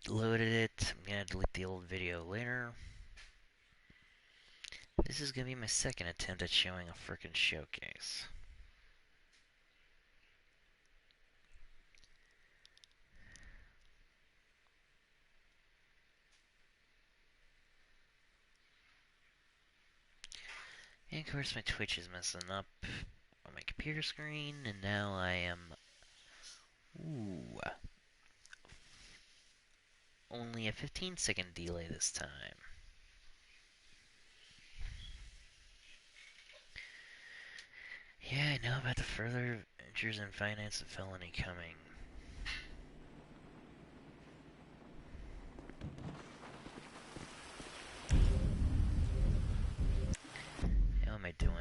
reloaded it. I'm gonna delete the old video later. This is gonna be my second attempt at showing a frickin' showcase. And of course my Twitch is messing up on my computer screen, and now I am... Ooh. Only a 15-second delay this time. Yeah, I know about the further adventures in finance and felony coming. How am I doing?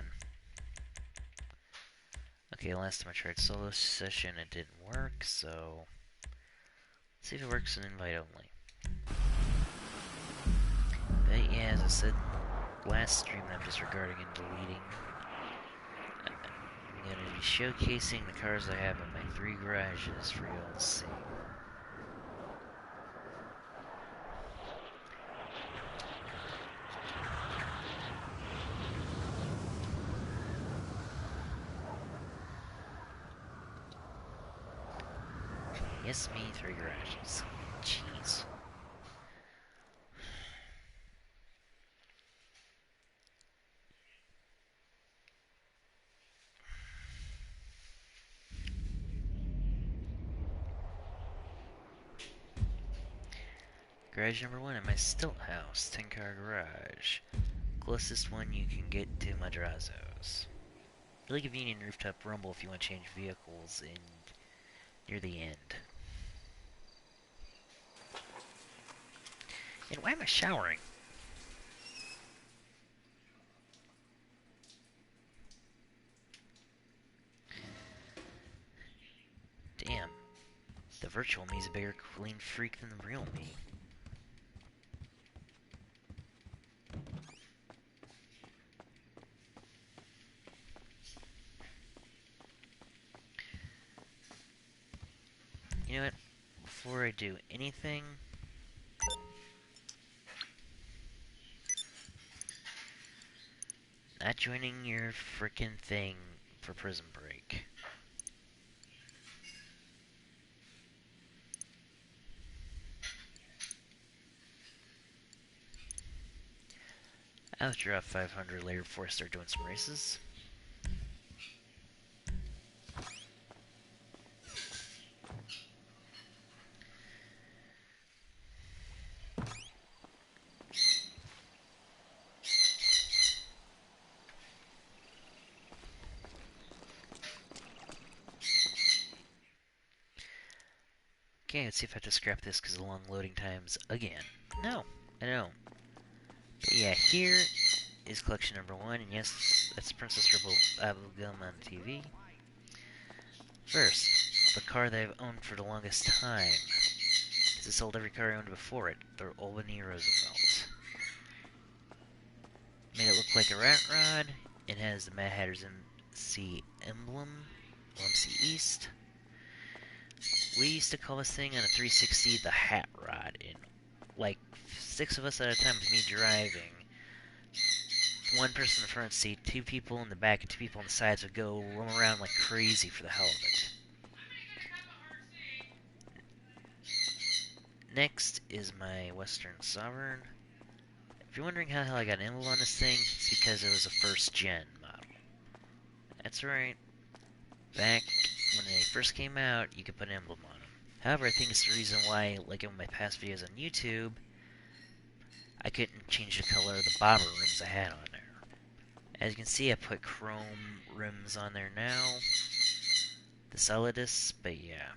Okay, last time I tried solo session, it didn't work, so... Let's see if it works in invite only. But yeah, as I said in the last stream that I'm disregarding and deleting, I'm going to be showcasing the cars I have in my 3 garages for y'all to see. Yes, me, 3 garages. Jeez. Garage number 1 at my stilt house, 10-car garage. Closest one you can get to Madrazo's. Really convenient rooftop rumble if you want to change vehicles in near the end. And why am I showering? Damn. The virtual me is a bigger clean freak than the real me. You know what? Before I do anything, not joining your frickin' thing for Prison Break. I'll drop 500 later before I start doing some races. Okay, let's see if I have to scrap this because of long loading times again. No, I don't. But yeah, here is collection number 1, and yes, that's Princess Bubblegum on TV. First, the car that I've owned for the longest time. Because it sold every car I owned before it, the Albany Roosevelt. Made it look like a rat rod. It has the Mad Hatter's MC emblem, MC East. We used to call this thing on a 360 the Hat Rod, and like 6 of us at a time with me driving. 1 person in the front seat, 2 people in the back, and 2 people on the sides would go roam around like crazy for the hell of it. Next is my Western Sovereign. If you're wondering how the hell I got an emblem on this thing, it's because it was a first gen model. That's right. Back when they first came out, you could put an emblem on them. However, I think it's the reason why, like in my past videos on YouTube, I couldn't change the color of the bobber rims I had on there. As you can see, I put chrome rims on there now. The Solidus, but yeah.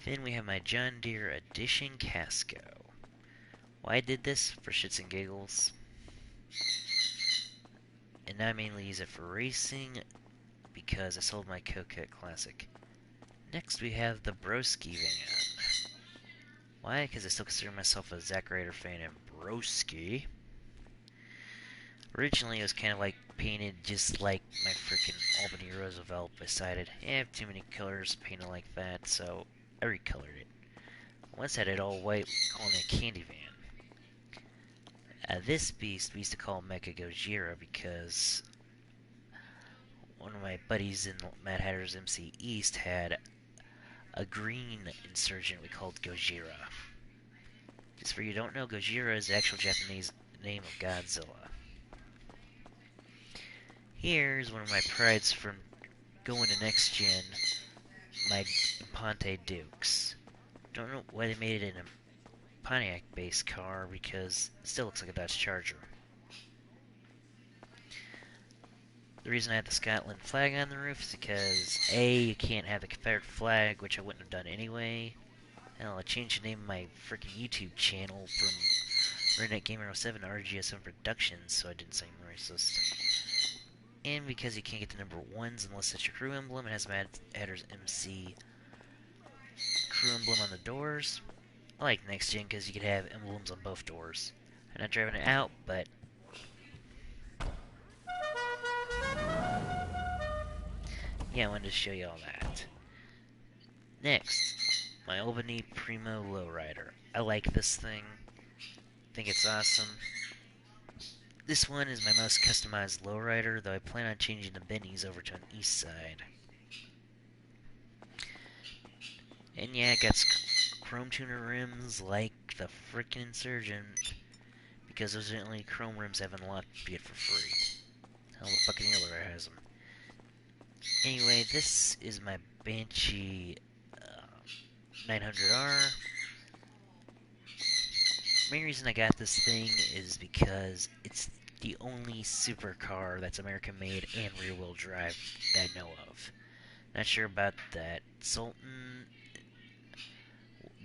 Then we have my John Deere Edition Casco. Why I did this? For shits and giggles. And now I mainly use it for racing because I sold my Coquette Classic. Next we have the Broski van. Why? Because I still consider myself a Zack Ryder fan and Broski. Originally it was kind of like painted just like my freaking Albany Roosevelt. I decided, I have too many colors painted like that, so I recolored it. Once had it all white, calling it Candy Van. This beast we used to call Mecha Gojira because one of my buddies in Mad Hatter's MC East had a green insurgent we called Gojira. Just for you don't know, Gojira is the actual Japanese name of Godzilla. Here's one of my prides from going to next gen, my Ponte Dukes. Don't know why they made it in a Pontiac-based car because it still looks like a Dodge Charger. The reason I had the Scotland flag on the roof is because A, you can't have the Confederate flag, which I wouldn't have done anyway. Hell, I changed the name of my freaking YouTube channel from Redneck Gamer 07 to RGS7 Productions, so I didn't say racist. And because you can't get the number 1s unless it's your crew emblem, it has Mad Hatter's MC crew emblem on the doors. I like next gen because you could have emblems on both doors. I'm not driving it out, but yeah, I wanted to show you all that. Next, my Albany Primo Lowrider. I like this thing. I think it's awesome. This one is my most customized lowrider, though I plan on changing the Bennies over to an east side. And yeah, it got chrome tuner rims like the frickin' Insurgent, because those are the only chrome rims I have unlocked to get for free. Hell, the fucking Buccaneer has them. Anyway, this is my Banshee 900R. The main reason I got this thing is because it's the only supercar that's American made and rear wheel drive that I know of. Not sure about that Sultan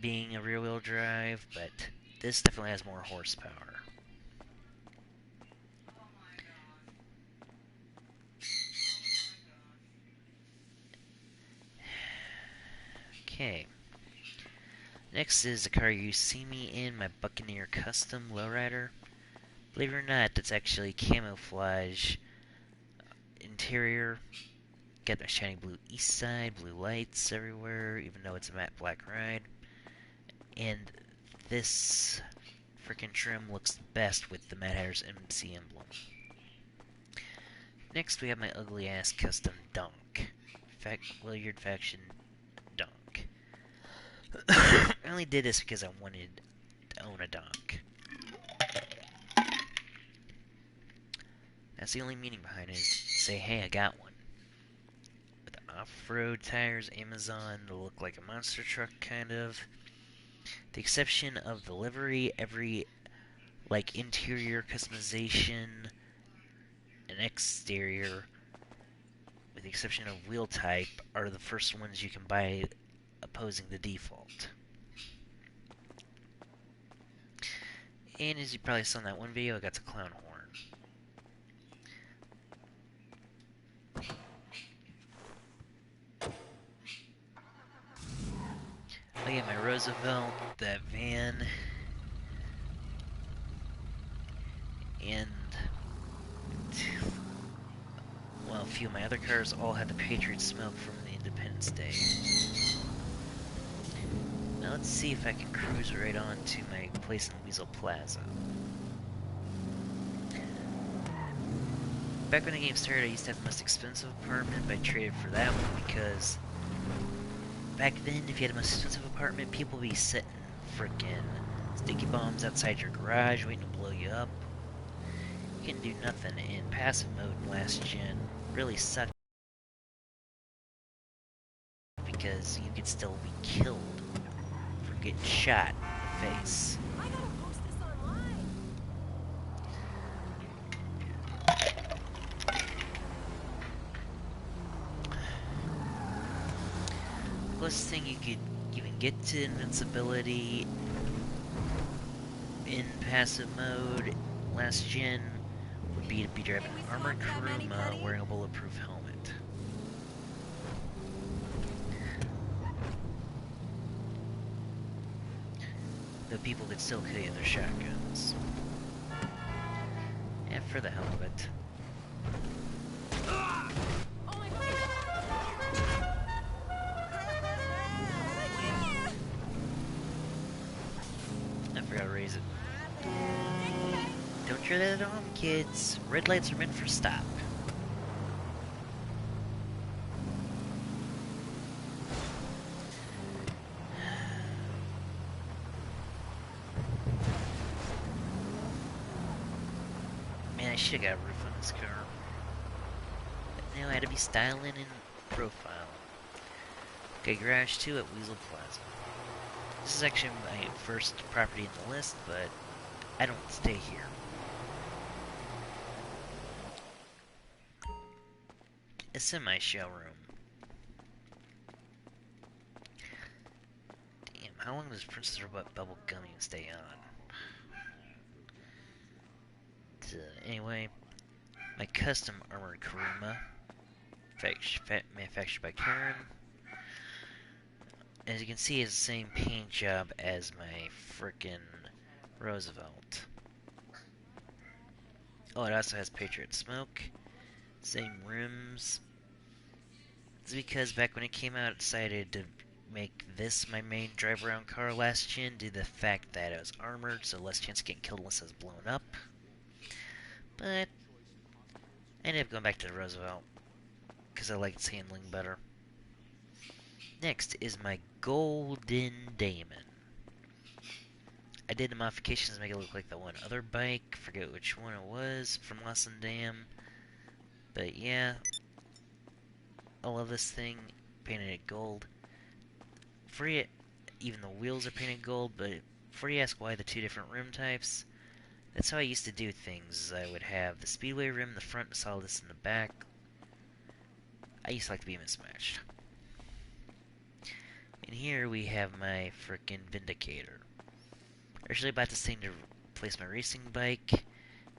being a rear wheel drive, but this definitely has more horsepower. Okay. Next is the car you see me in, my Buccaneer Custom Lowrider. Believe it or not, it's actually camouflage interior. Got my shiny blue east side, blue lights everywhere, even though it's a matte black ride. And this frickin' trim looks best with the Mad Hatter's MC emblem. Next, we have my ugly ass custom Dunk. Williard Faction Dunk. I only did this because I wanted to own a Dunk. That's the only meaning behind it, is to say, hey, I got one. With off-road tires, Amazon, to look like a monster truck, kind of. The exception of the livery, every, like, interior customization and exterior, with the exception of wheel type, are the first ones you can buy opposing the default. And as you probably saw in that one video, I got the clown horn. Oh yeah, my Roosevelt, that van, and well, a few of my other cars all had the Patriot smoke from the Independence Day. Now let's see if I can cruise right on to my place in Weasel Plaza. Back when the game started, I used to have the most expensive apartment, but I traded for that one because back then, if you had the most expensive apartment, people would be setting frickin' sticky bombs outside your garage waiting to blow you up. You couldn't do nothing, and passive mode in last gen really sucked because you could still be killed for getting shot in the face. I gotta post this online. The closest thing you could even get to invincibility in passive mode last gen would be to be driving an armored Kuruma wearing a bulletproof helmet. Though people could still kill you with their shotguns. And for the hell of it. Oh my God. Forgot to raise it. Don't try that at home, kids. Red lights are meant for stop. Man, I should've got a roof on this car. But now I had to be styling in profile. Okay, garage 2 at Weasel Plaza. This is actually my first property in the list, but I don't stay here. A semi-showroom. Damn, how long does Princess Robot Bubble Gum even stay on? Anyway, my custom armored Karuma, manufactured by Karen. As you can see, it's the same paint job as my frickin' Roosevelt. Oh, it also has Patriot Smoke. Same rims. It's because back when it came out, I decided to make this my main drive-around car last gen due to the fact that it was armored, so less chance of getting killed unless it was blown up. But I ended up going back to the Roosevelt because I like its handling better. Next is my Golden Damon. I did the modifications to make it look like the one other bike. Forget which one it was from Lost and Dam. But yeah, I love this thing. Painted it gold. Even the wheels are painted gold. But before you ask why the two different rim types, that's how I used to do things. I would have the Speedway rim in the front and Solidus in the back. I used to like to be mismatched. And here we have my frickin' Vindicator. Originally bought this thing to replace my racing bike.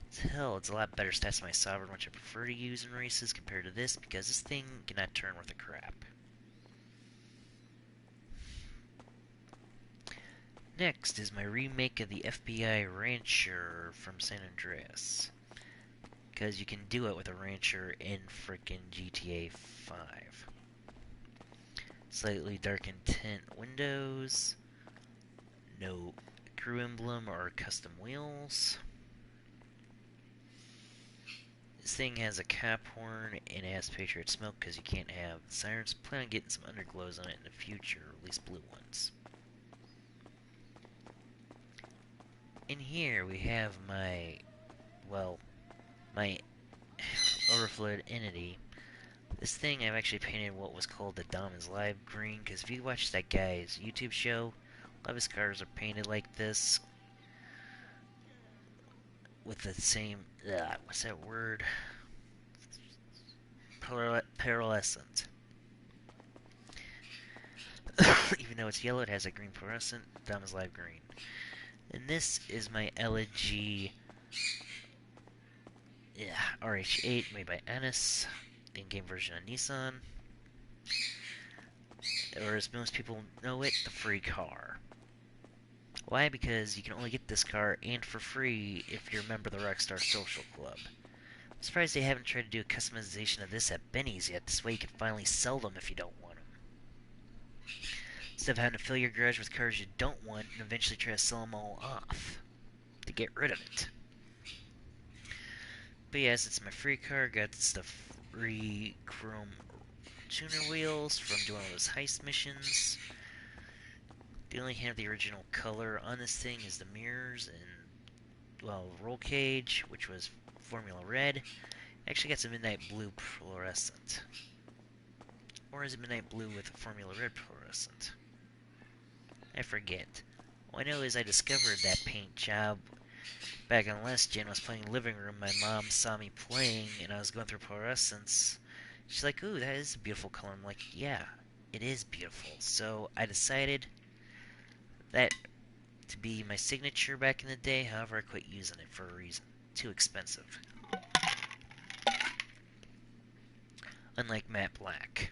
It's a lot better stats than my Sovereign, which I prefer to use in races compared to this, because this thing cannot turn worth a crap. Next is my remake of the FBI Rancher from San Andreas. Because you can do it with a Rancher in frickin' GTA 5. Slightly darkened tint windows. No crew emblem or custom wheels. This thing has a cap horn and it has Patriot Smoke because you can't have sirens. Plan on getting some underglows on it in the future, or at least blue ones. In here we have my overflowed entity. This thing I've actually painted what was called the Dom is Live green, because if you watch that guy's YouTube show, a lot of his cars are painted like this. With the same, what's that word? Pearlescent. Even though it's yellow, it has a green fluorescent. Dom is Live green. And this is my Elegy RH8 made by Ennis, the in-game version of Nissan. Or as most people know it, the free car. Why? Because you can only get this car and for free if you're a member of the Rockstar Social Club. I'm surprised they haven't tried to do a customization of this at Benny's yet. This way you can finally sell them if you don't want them. Instead of having to fill your garage with cars you don't want and eventually try to sell them all off to get rid of it. But yes, it's my free car. Got the free chrome tuner wheels from doing all those heist missions. They only have the original color on this thing is the mirrors and, well, roll cage, which was Formula Red. Actually got some Midnight Blue fluorescent. Or is it Midnight Blue with Formula Red fluorescent? I forget. All I know is I discovered that paint job back on last gen. I was playing Living Room. My mom saw me playing, and I was going through fluorescence. She's like, "Ooh, that is a beautiful color." I'm like, "Yeah, it is beautiful." So I decided that to be my signature back in the day. However, I quit using it for a reason. Too expensive. Unlike matte black.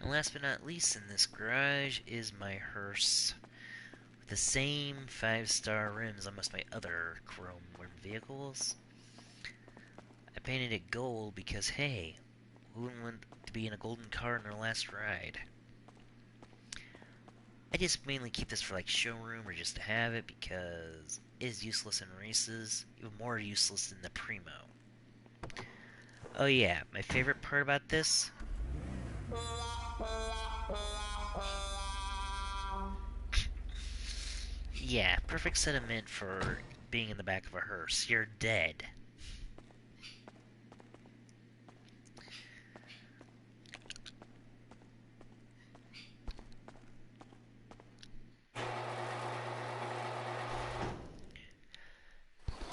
And last but not least in this garage is my hearse. With the same 5-star rims on most of my other chrome rimmed vehicles. I painted it gold because, hey, who wouldn't want to be in a golden car in their last ride? I just mainly keep this for like showroom or just to have it because it is useless in races, even more useless than the Primo. Oh yeah, my favorite part about this? Yeah, perfect sentiment for being in the back of a hearse. You're dead.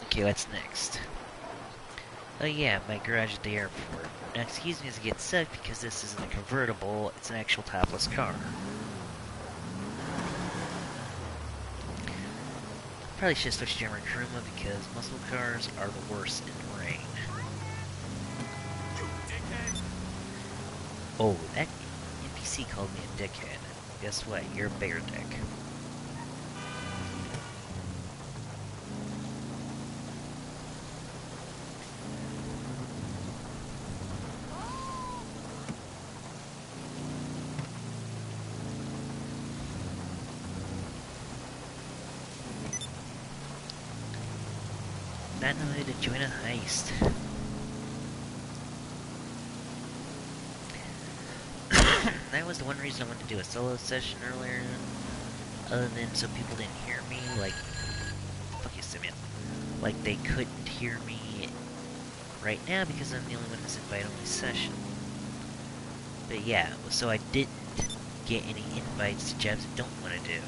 Okay, what's next? Oh yeah, my garage at the airport. Now excuse me as I get sick because this isn't a convertible, it's an actual topless car. Probably should switch to German Truma because muscle cars are the worst in the rain. Oh, that NPC called me a dickhead. Guess what? You're a bigger dick. Not know how to join a heist. That was the one reason I wanted to do a solo session earlier. Other than so people didn't hear me, like... Fuck you, Simeon. Like, they couldn't hear me right now because I'm the only one in this invite-only session. But yeah, so I didn't get any invites to jobs I don't want to do.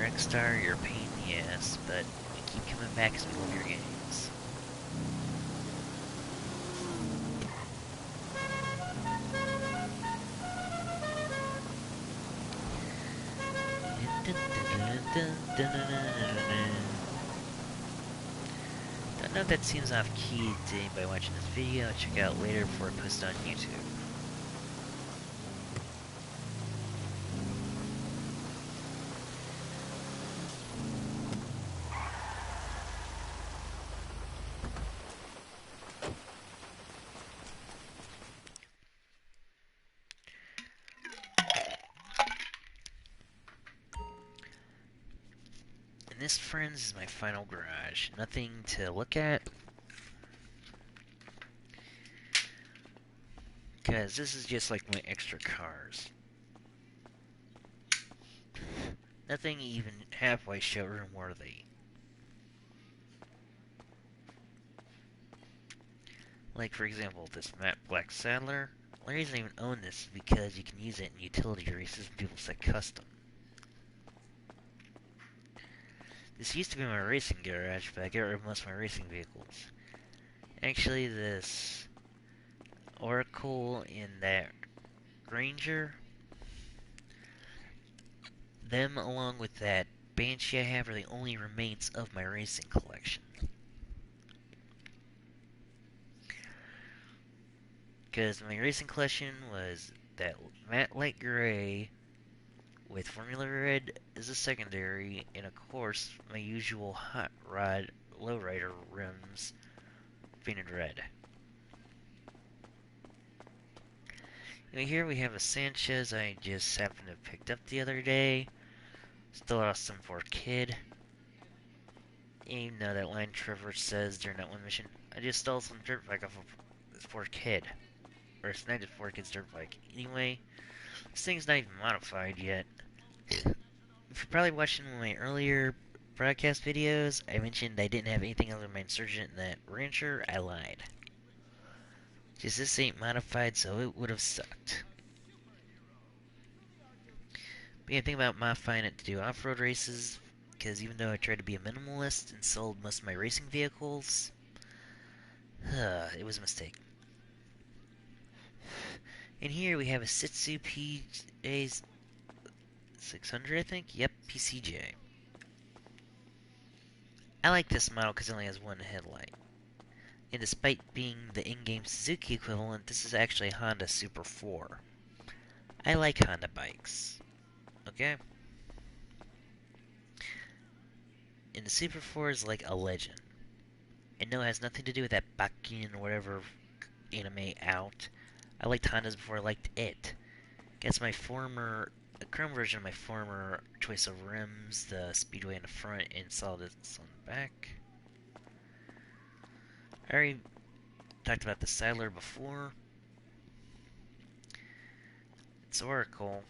Rockstar, you're a pain in the ass, but you keep coming back because we love your games. Don't know if that seems off-key to anybody watching this video. I'll check it out later before I post it on YouTube. And this, friends, is my final garage. Nothing to look at. Because this is just like my extra cars. Nothing even halfway showroom worthy. Like, for example, this matte black Sadler. The reason I even own this is because you can use it in utility races and people set custom. This used to be my racing garage, but I got rid of most of my racing vehicles. Actually, this Oracle and that Ranger, them along with that Banshee I have are the only remains of my racing collection. Because my racing collection was that matte light gray with Formula Red as a secondary, and of course my usual hot rod lowrider rims painted red. And here we have a Sanchez I just happened to have picked up the other day. Still awesome for a kid. Even though that line Trevor says during that one mission, I just stole some dirt bike off of this poor kid. Or sniped it for a kid's dirt bike. Anyway, this thing's not even modified yet. If you're probably watching my earlier broadcast videos, I mentioned I didn't have anything other than my Insurgent and that Rancher. I lied. Just this ain't modified, so it would have sucked. But yeah, think about modifying it to do off-road races, because even though I tried to be a minimalist and sold most of my racing vehicles, it was a mistake. And here we have a Sitsu PJ 600, I think? Yep, PCJ. I like this model because it only has one headlight. And despite being the in-game Suzuki equivalent, this is actually a Honda Super 4. I like Honda bikes. Okay? And the Super 4 is like a legend. And no, it has nothing to do with that Bakken or whatever anime out. I liked Hondas before I liked it. Guess my former, the chrome version of my former choice of rims, the Speedway in the front and Solids on the back. I already talked about the Siler before. It's Oracle.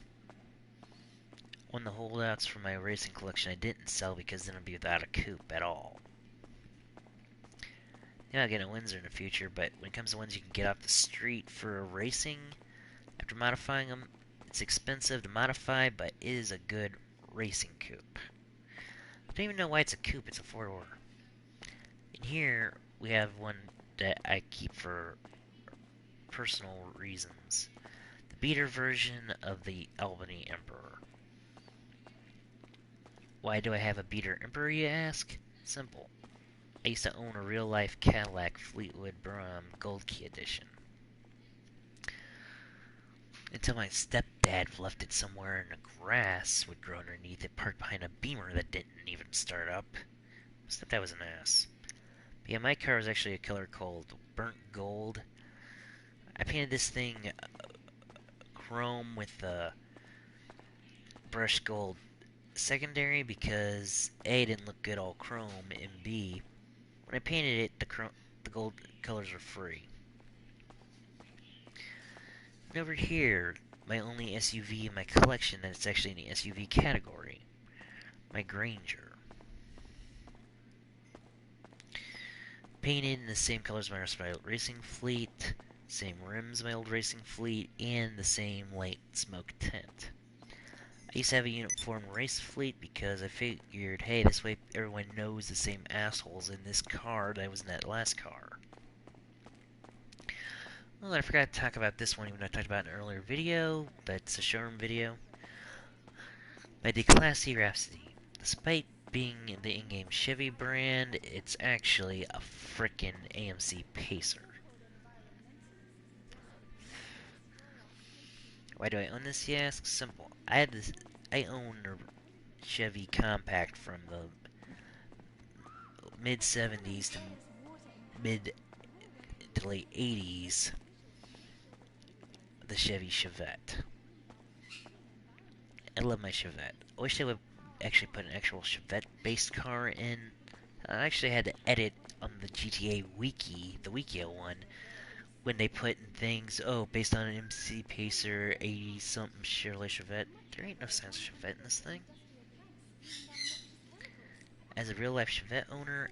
One of the holdouts for my racing collection I didn't sell because then I'd be without a coupe at all. Yeah, I'll get a Windsor in the future, but when it comes to ones you can get off the street for racing, after modifying them, it's expensive to modify, but it is a good racing coupe. I don't even know why it's a coupe, it's a four-door. In here, we have one that I keep for personal reasons. The beater version of the Albany Emperor. Why do I have a beater Emperor, you ask? Simple. I used to own a real-life Cadillac Fleetwood Brougham Gold Key Edition. Until my stepdad left it somewhere and the grass would grow underneath it, parked behind a Beamer that didn't even start up. My stepdad was an ass. But yeah, my car was actually a color called Burnt Gold. I painted this thing chrome with the brushed gold secondary because A, it didn't look good all chrome, and B, when I painted it, the gold colors were free. And over here, my only SUV in my collection that's actually in the SUV category, my Granger. Painted in the same colors as my old racing fleet, same rims as my old racing fleet, and the same light smoke tint. I used to have a uniform race fleet because I figured, hey, this way everyone knows the same assholes in this car that was in that last car. Well, I forgot to talk about this one even though I talked about it in an earlier video, but it's a showroom video. My Declassy Rhapsody. Despite being the in-game Chevy brand, it's actually a frickin' AMC Pacer. Why do I own this, you ask? Simple. I own a Chevy Compact from the mid-70s to mid to late 80s. The Chevy Chevette. I love my Chevette. I wish they would actually put an actual Chevette-based car in. I actually had to edit on the GTA Wiki, the Wikio one, when they put in things, oh, based on an MC Pacer, 80-something Chevrolet Chevette. There ain't no signs of Chevette in this thing. As a real-life Chevette owner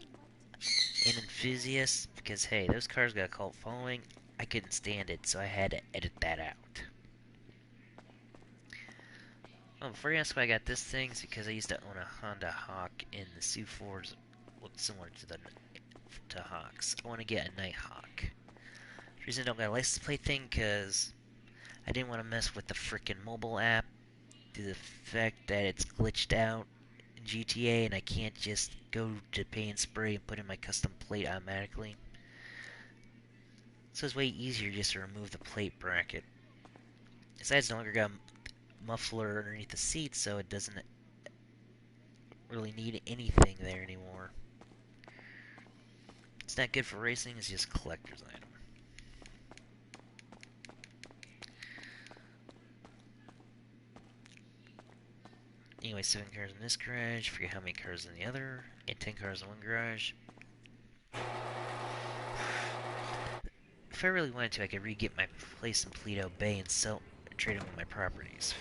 and enthusiast, because, hey, those cars got a cult following, I couldn't stand it, so I had to edit that out. Oh, before you ask why I got this thing, it's because I used to own a Honda Hawk, and the Sioux4s looked similar to Hawks. I want to get a Nighthawk. The reason I don't got a license plate thing, because I didn't want to mess with the frickin' mobile app, due to the fact that it's glitched out in GTA, and I can't just go to Pay and Spray and put in my custom plate automatically. So it's way easier just to remove the plate bracket. Besides, it's no longer got a muffler underneath the seat, so it doesn't really need anything there anymore. It's not good for racing, it's just a collector's item. Anyway, 7 cars in this garage, forget how many cars in the other, and 10 cars in one garage. If I really wanted to, I could re-get my place in Paleto Bay and trade in one of my properties.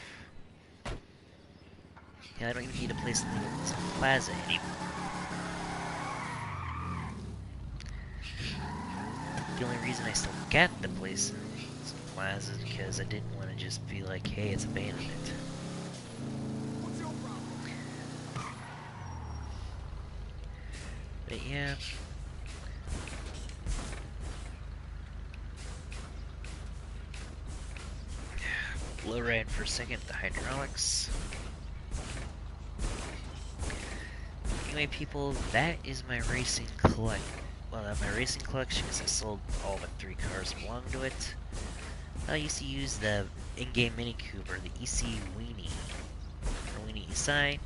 Yeah, I don't even need a place in the plaza anymore. The only reason I still got the place in the plaza is because I didn't want to just be like, hey, it's abandonment. But yeah. Low ride for a second, the hydraulics. Anyway, people, that is my racing collection. Well, not my racing collection, because I sold all but 3 cars that belong to it. I used to use the in-game Mini Cooper, the EC Weenie, or Weenie ESI,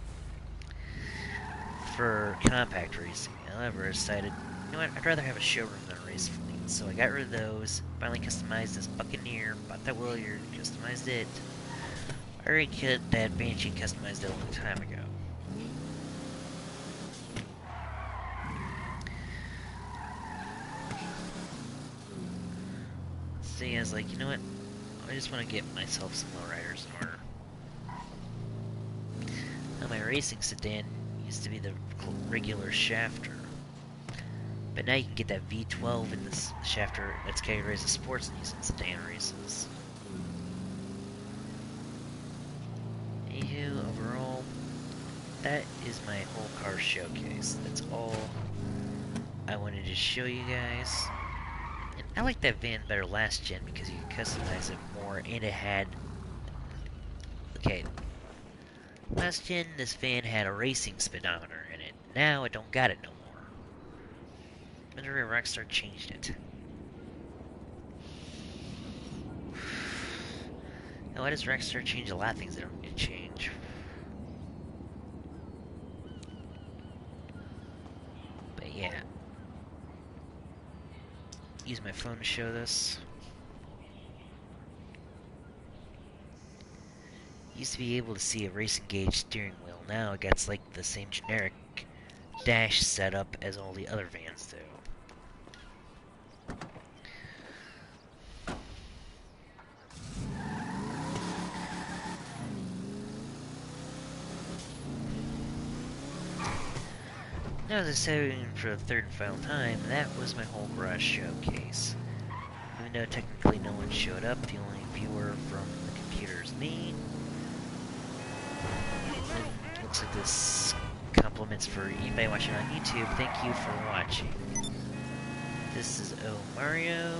for compact racing. However, I decided, you know what, I'd rather have a showroom than a race fleet. So I got rid of those. Finally customized this Buccaneer. Bought that Williard. Customized it. I already cut that Banshee. Customized it a long time ago. So yeah, I was like, you know what? I just want to get myself some lowriders in order. Now my racing sedan used to be the regular shafter. But now you can get that V12 in this shafter that's categorized as sports and used in sedan races. Anywho, overall, that is my whole car showcase. That's all I wanted to show you guys. And I like that van better last gen because you could customize it more and it had... Okay, last gen this van had a racing speedometer in it. Now it don't got it no more. Whenever Rockstar changed it. Now why does Rockstar change a lot of things they don't need to change? But yeah. Use my phone to show this. Used to be able to see a racing gauge steering wheel. Now it gets like the same generic dash setup as all the other vans do. Now, as I said for the third and final time, that was my whole garage showcase. Even though technically no one showed up, the only viewer from the computer is me. And looks like this compliments for anybody watching on YouTube. Thank you for watching. This is O Mario,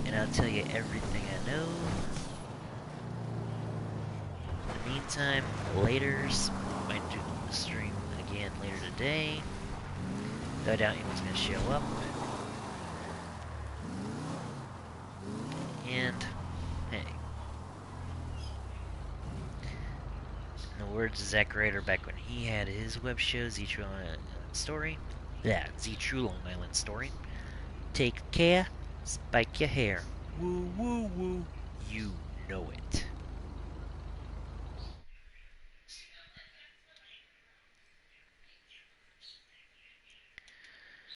and I'll tell you everything I know. In the meantime, laters. Might do the stream again later today. Though I doubt anyone's gonna show up. And, hey. In the words of Zack Ryder back when he had his web show, Z-True Long Island Story. Yeah, Z-True Long Island Story. Take care, spike your hair. Woo woo woo. You know it.